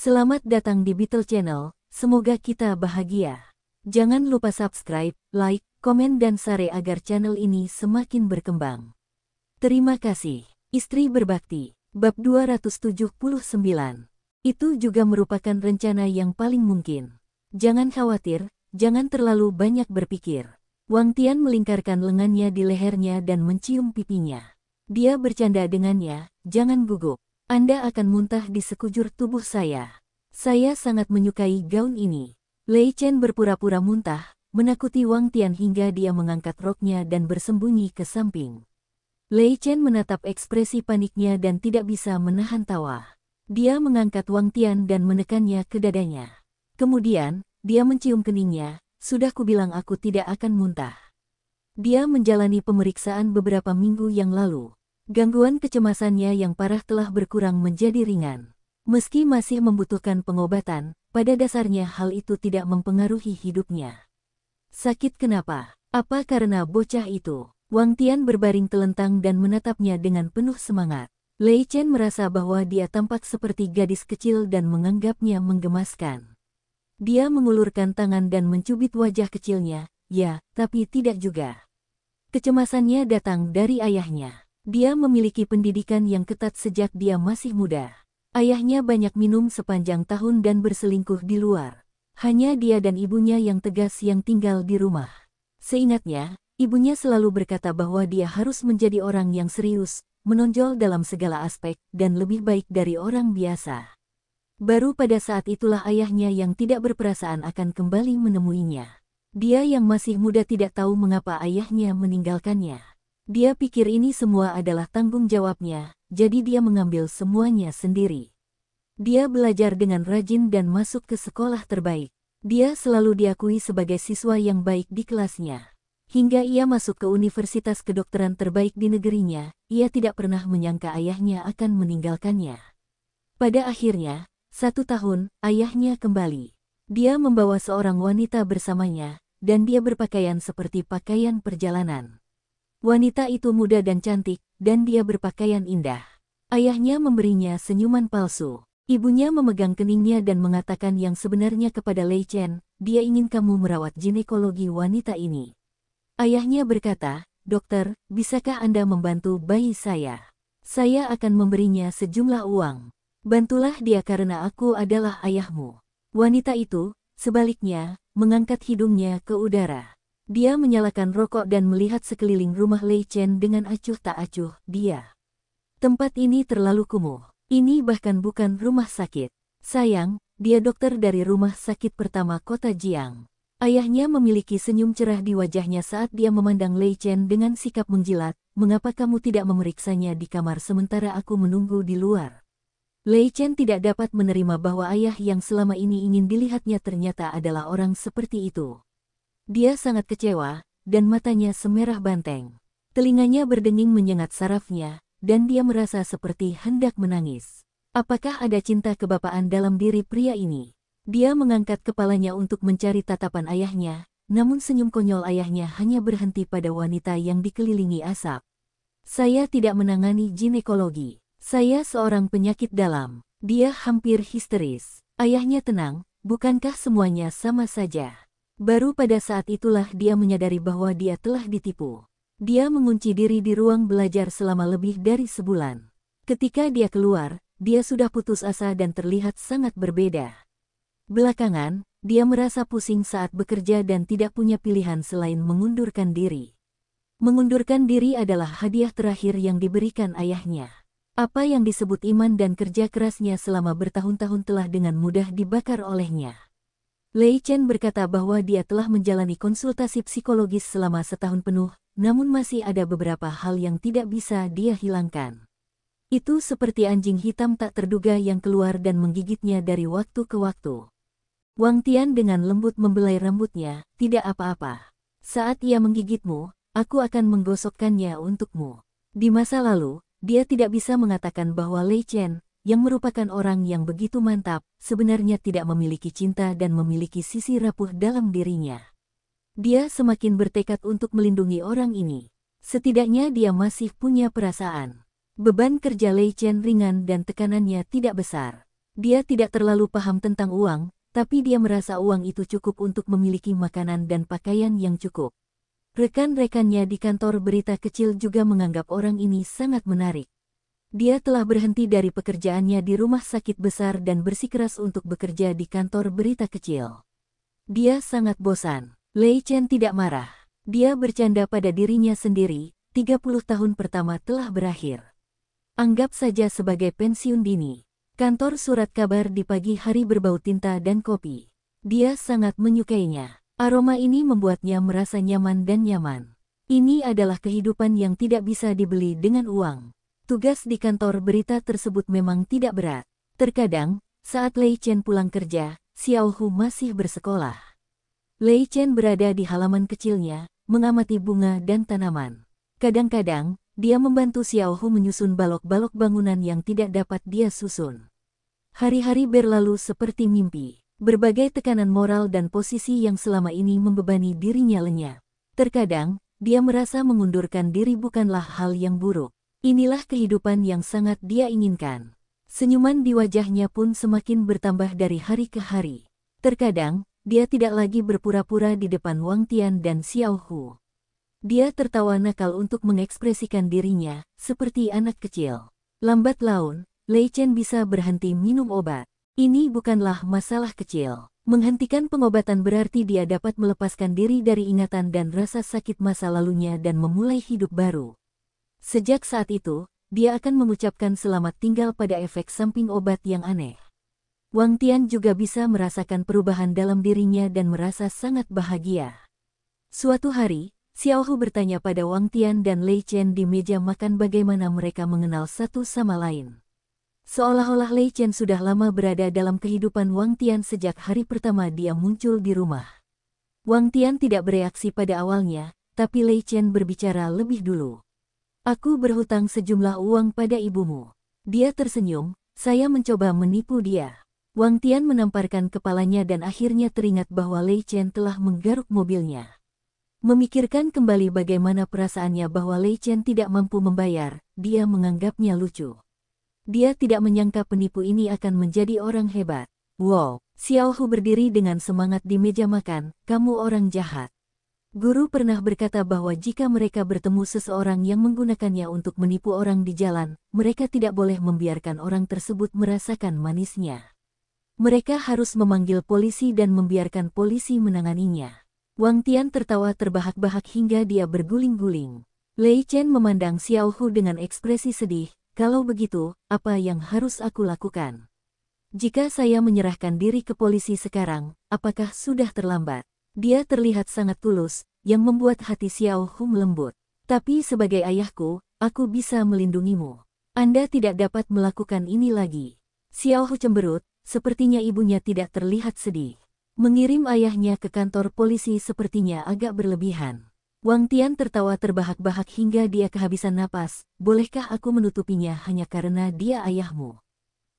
Selamat datang di Beetle Channel, semoga kita bahagia. Jangan lupa subscribe, like, komen dan share agar channel ini semakin berkembang. Terima kasih. Istri berbakti, bab 279. Itu juga merupakan rencana yang paling mungkin. Jangan khawatir, jangan terlalu banyak berpikir. Wang Tian melingkarkan lengannya di lehernya dan mencium pipinya. Dia bercanda dengannya, jangan gugup. Anda akan muntah di sekujur tubuh saya. Saya sangat menyukai gaun ini. Lei Chen berpura-pura muntah, menakuti Wang Tian hingga dia mengangkat roknya dan bersembunyi ke samping. Lei Chen menatap ekspresi paniknya dan tidak bisa menahan tawa. Dia mengangkat Wang Tian dan menekannya ke dadanya. Kemudian, dia mencium keningnya, sudah kubilang aku tidak akan muntah. Dia menjalani pemeriksaan beberapa minggu yang lalu. Gangguan kecemasannya yang parah telah berkurang menjadi ringan. Meski masih membutuhkan pengobatan, pada dasarnya hal itu tidak mempengaruhi hidupnya. Sakit kenapa? Apa karena bocah itu? Wang Tian berbaring telentang dan menatapnya dengan penuh semangat. Lei Chen merasa bahwa dia tampak seperti gadis kecil dan menganggapnya menggemaskan. Dia mengulurkan tangan dan mencubit wajah kecilnya, ya, tapi tidak juga. Kecemasannya datang dari ayahnya. Dia memiliki pendidikan yang ketat sejak dia masih muda. Ayahnya banyak minum sepanjang tahun dan berselingkuh di luar. Hanya dia dan ibunya yang tegas yang tinggal di rumah. Seingatnya, ibunya selalu berkata bahwa dia harus menjadi orang yang serius, menonjol dalam segala aspek, dan lebih baik dari orang biasa. Baru pada saat itulah ayahnya yang tidak berperasaan akan kembali menemuinya. Dia yang masih muda tidak tahu mengapa ayahnya meninggalkannya. Dia pikir ini semua adalah tanggung jawabnya, jadi dia mengambil semuanya sendiri. Dia belajar dengan rajin dan masuk ke sekolah terbaik. Dia selalu diakui sebagai siswa yang baik di kelasnya. Hingga ia masuk ke universitas kedokteran terbaik di negerinya, ia tidak pernah menyangka ayahnya akan meninggalkannya. Pada akhirnya, 1 tahun, ayahnya kembali. Dia membawa seorang wanita bersamanya, dan dia berpakaian seperti pakaian perjalanan. Wanita itu muda dan cantik, dan dia berpakaian indah. Ayahnya memberinya senyuman palsu. Ibunya memegang keningnya dan mengatakan yang sebenarnya kepada Lei Chen, dia ingin kamu merawat ginekologi wanita ini. Ayahnya berkata, dokter, bisakah Anda membantu bayi saya? Saya akan memberinya sejumlah uang. Bantulah dia karena aku adalah ayahmu. Wanita itu, sebaliknya, mengangkat hidungnya ke udara. Dia menyalakan rokok dan melihat sekeliling rumah Lei Chen dengan acuh tak acuh, dia. Tempat ini terlalu kumuh. Ini bahkan bukan rumah sakit. Sayang, dia dokter dari rumah sakit pertama kota Jiang. Ayahnya memiliki senyum cerah di wajahnya saat dia memandang Lei Chen dengan sikap menjilat. Mengapa kamu tidak memeriksanya di kamar sementara aku menunggu di luar? Lei Chen tidak dapat menerima bahwa ayah yang selama ini ingin dilihatnya ternyata adalah orang seperti itu. Dia sangat kecewa, dan matanya semerah banteng. Telinganya berdenging menyengat sarafnya, dan dia merasa seperti hendak menangis. Apakah ada cinta kebapaan dalam diri pria ini? Dia mengangkat kepalanya untuk mencari tatapan ayahnya, namun senyum konyol ayahnya hanya berhenti pada wanita yang dikelilingi asap. Saya tidak menangani ginekologi. Saya seorang penyakit dalam. Dia hampir histeris. Ayahnya tenang, bukankah semuanya sama saja? Baru pada saat itulah dia menyadari bahwa dia telah ditipu. Dia mengunci diri di ruang belajar selama lebih dari sebulan. Ketika dia keluar, dia sudah putus asa dan terlihat sangat berbeda. Belakangan, dia merasa pusing saat bekerja dan tidak punya pilihan selain mengundurkan diri. Mengundurkan diri adalah hadiah terakhir yang diberikan ayahnya. Apa yang disebut iman dan kerja kerasnya selama bertahun-tahun telah dengan mudah dibakar olehnya. Lei Chen berkata bahwa dia telah menjalani konsultasi psikologis selama setahun penuh, namun masih ada beberapa hal yang tidak bisa dia hilangkan. Itu seperti anjing hitam tak terduga yang keluar dan menggigitnya dari waktu ke waktu. Wang Tian dengan lembut membelai rambutnya, tidak apa-apa. Saat ia menggigitmu, aku akan menggosokkannya untukmu. Di masa lalu, dia tidak bisa mengatakan bahwa Lei Chen, yang merupakan orang yang begitu mantap, sebenarnya tidak memiliki cinta dan memiliki sisi rapuh dalam dirinya. Dia semakin bertekad untuk melindungi orang ini. Setidaknya dia masih punya perasaan. Beban kerja Lei Chen ringan dan tekanannya tidak besar. Dia tidak terlalu paham tentang uang, tapi dia merasa uang itu cukup untuk memiliki makanan dan pakaian yang cukup. Rekan-rekannya di kantor berita kecil juga menganggap orang ini sangat menarik. Dia telah berhenti dari pekerjaannya di rumah sakit besar dan bersikeras untuk bekerja di kantor berita kecil. Dia sangat bosan. Lei Chen tidak marah. Dia bercanda pada dirinya sendiri, 30 tahun pertama telah berakhir. Anggap saja sebagai pensiun dini. Kantor surat kabar di pagi hari berbau tinta dan kopi. Dia sangat menyukainya. Aroma ini membuatnya merasa nyaman dan nyaman. Ini adalah kehidupan yang tidak bisa dibeli dengan uang. Tugas di kantor berita tersebut memang tidak berat. Terkadang, saat Lei Chen pulang kerja, Xiao Hu masih bersekolah. Lei Chen berada di halaman kecilnya, mengamati bunga dan tanaman. Kadang-kadang, dia membantu Xiao Hu menyusun balok-balok bangunan yang tidak dapat dia susun. Hari-hari berlalu seperti mimpi. Berbagai tekanan moral dan posisi yang selama ini membebani dirinya lenyap. Terkadang, dia merasa mengundurkan diri bukanlah hal yang buruk. Inilah kehidupan yang sangat dia inginkan. Senyuman di wajahnya pun semakin bertambah dari hari ke hari. Terkadang, dia tidak lagi berpura-pura di depan Wang Tian dan Xiao Hu. Dia tertawa nakal untuk mengekspresikan dirinya, seperti anak kecil. Lambat laun, Lei Chen bisa berhenti minum obat. Ini bukanlah masalah kecil. Menghentikan pengobatan berarti dia dapat melepaskan diri dari ingatan dan rasa sakit masa lalunya dan memulai hidup baru. Sejak saat itu, dia akan mengucapkan selamat tinggal pada efek samping obat yang aneh. Wang Tian juga bisa merasakan perubahan dalam dirinya dan merasa sangat bahagia. Suatu hari, Xiao Hu bertanya pada Wang Tian dan Lei Chen di meja makan bagaimana mereka mengenal satu sama lain. Seolah-olah Lei Chen sudah lama berada dalam kehidupan Wang Tian sejak hari pertama dia muncul di rumah. Wang Tian tidak bereaksi pada awalnya, tapi Lei Chen berbicara lebih dulu. Aku berhutang sejumlah uang pada ibumu. Dia tersenyum, saya mencoba menipu dia. Wang Tian menamparkan kepalanya dan akhirnya teringat bahwa Lei Chen telah menggaruk mobilnya. Memikirkan kembali bagaimana perasaannya bahwa Lei Chen tidak mampu membayar, dia menganggapnya lucu. Dia tidak menyangka penipu ini akan menjadi orang hebat. Wow, Xiao Hu berdiri dengan semangat di meja makan, kamu orang jahat. Guru pernah berkata bahwa jika mereka bertemu seseorang yang menggunakannya untuk menipu orang di jalan, mereka tidak boleh membiarkan orang tersebut merasakan manisnya. Mereka harus memanggil polisi dan membiarkan polisi menanganinya. Wang Tian tertawa terbahak-bahak hingga dia berguling-guling. Lei Chen memandang Xiao Hu dengan ekspresi sedih, kalau begitu, apa yang harus aku lakukan? Jika saya menyerahkan diri ke polisi sekarang, apakah sudah terlambat? Dia terlihat sangat tulus, yang membuat hati Xiao Hu melembut. Tapi sebagai ayahku, aku bisa melindungimu. Anda tidak dapat melakukan ini lagi. Xiao Hu cemberut, sepertinya ibunya tidak terlihat sedih. Mengirim ayahnya ke kantor polisi sepertinya agak berlebihan. Wang Tian tertawa terbahak-bahak hingga dia kehabisan napas, bolehkah aku menutupinya hanya karena dia ayahmu?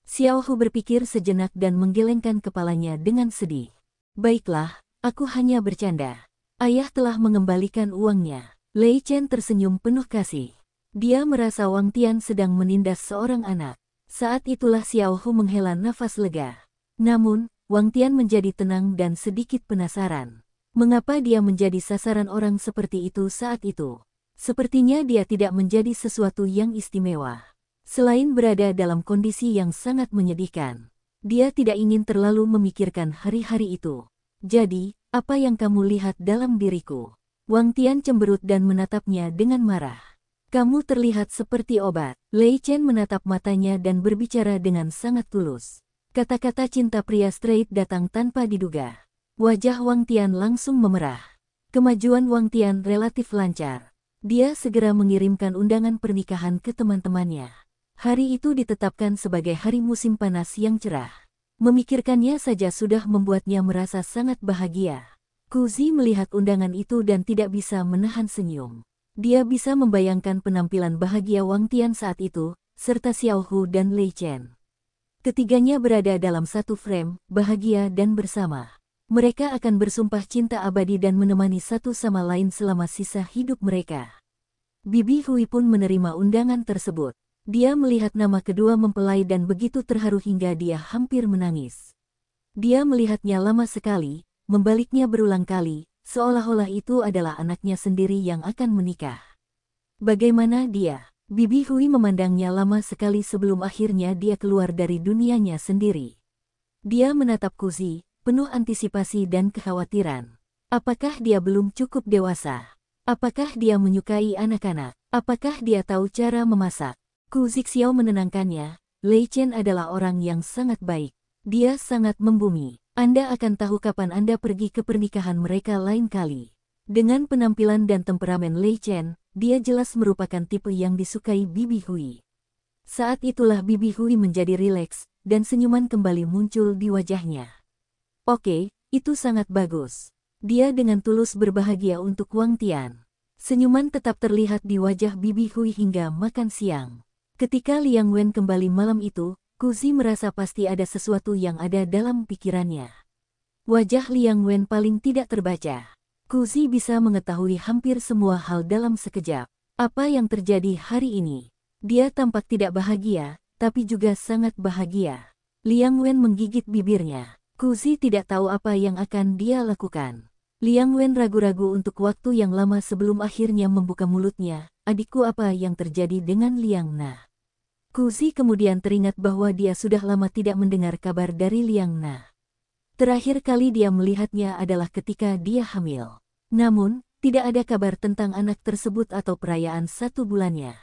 Xiao Hu berpikir sejenak dan menggelengkan kepalanya dengan sedih. Baiklah. Aku hanya bercanda. Ayah telah mengembalikan uangnya. Lei Chen tersenyum penuh kasih. Dia merasa Wang Tian sedang menindas seorang anak. Saat itulah Xiao Hu menghela nafas lega. Namun, Wang Tian menjadi tenang dan sedikit penasaran. Mengapa dia menjadi sasaran orang seperti itu saat itu? Sepertinya dia tidak menjadi sesuatu yang istimewa. Selain berada dalam kondisi yang sangat menyedihkan, dia tidak ingin terlalu memikirkan hari-hari itu. Jadi, apa yang kamu lihat dalam diriku? Wang Tian cemberut dan menatapnya dengan marah. Kamu terlihat seperti obat. Lei Chen menatap matanya dan berbicara dengan sangat tulus. Kata-kata cinta pria straight datang tanpa diduga. Wajah Wang Tian langsung memerah. Kemajuan Wang Tian relatif lancar. Dia segera mengirimkan undangan pernikahan ke teman-temannya. Hari itu ditetapkan sebagai hari musim panas yang cerah. Memikirkannya saja sudah membuatnya merasa sangat bahagia. Kuzi melihat undangan itu dan tidak bisa menahan senyum. Dia bisa membayangkan penampilan bahagia Wang Tian saat itu, serta Xiao Hu dan Lei Chen. Ketiganya berada dalam satu frame, bahagia dan bersama. Mereka akan bersumpah cinta abadi dan menemani satu sama lain selama sisa hidup mereka. Bibi Hui pun menerima undangan tersebut. Dia melihat nama kedua mempelai dan begitu terharu hingga dia hampir menangis. Dia melihatnya lama sekali, membaliknya berulang kali, seolah-olah itu adalah anaknya sendiri yang akan menikah. Bagaimana dia? Bibi Hui memandangnya lama sekali sebelum akhirnya dia keluar dari dunianya sendiri. Dia menatap Kuzi, penuh antisipasi dan kekhawatiran. Apakah dia belum cukup dewasa? Apakah dia menyukai anak-anak? Apakah dia tahu cara memasak? Ku Zixiao menenangkannya, Lei Chen adalah orang yang sangat baik. Dia sangat membumi. Anda akan tahu kapan Anda pergi ke pernikahan mereka lain kali. Dengan penampilan dan temperamen Lei Chen, dia jelas merupakan tipe yang disukai Bibi Hui. Saat itulah Bibi Hui menjadi rileks, dan senyuman kembali muncul di wajahnya. Oke, itu sangat bagus. Dia dengan tulus berbahagia untuk Wang Tian. Senyuman tetap terlihat di wajah Bibi Hui hingga makan siang. Ketika Liang Wen kembali malam itu, Kuzi merasa pasti ada sesuatu yang ada dalam pikirannya. Wajah Liang Wen paling tidak terbaca. Kuzi bisa mengetahui hampir semua hal dalam sekejap. Apa yang terjadi hari ini? Dia tampak tidak bahagia, tapi juga sangat bahagia. Liang Wen menggigit bibirnya. Kuzi tidak tahu apa yang akan dia lakukan. Liang Wen ragu-ragu untuk waktu yang lama sebelum akhirnya membuka mulutnya. Adikku, apa yang terjadi dengan Liang Na? Kuzi kemudian teringat bahwa dia sudah lama tidak mendengar kabar dari Liang Na. Terakhir kali dia melihatnya adalah ketika dia hamil. Namun, tidak ada kabar tentang anak tersebut atau perayaan 1 bulannya.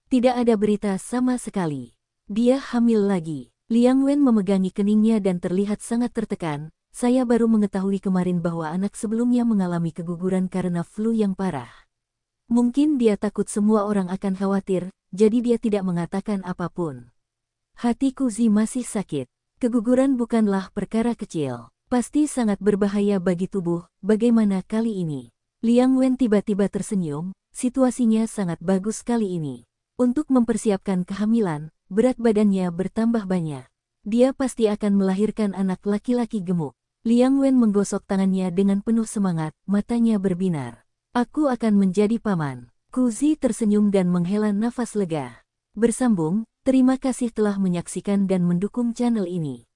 Tidak ada berita sama sekali. Dia hamil lagi. Liang Wen memegangi keningnya dan terlihat sangat tertekan. Saya baru mengetahui kemarin bahwa anak sebelumnya mengalami keguguran karena flu yang parah. Mungkin dia takut semua orang akan khawatir, jadi dia tidak mengatakan apapun. Hati Kuzi masih sakit. Keguguran bukanlah perkara kecil. Pasti sangat berbahaya bagi tubuh. Bagaimana kali ini? Liang Wen tiba-tiba tersenyum. Situasinya sangat bagus kali ini. Untuk mempersiapkan kehamilan, berat badannya bertambah banyak. Dia pasti akan melahirkan anak laki-laki gemuk. Liang Wen menggosok tangannya dengan penuh semangat, matanya berbinar. Aku akan menjadi paman. Kuzi tersenyum dan menghela nafas lega. Bersambung, terima kasih telah menyaksikan dan mendukung channel ini.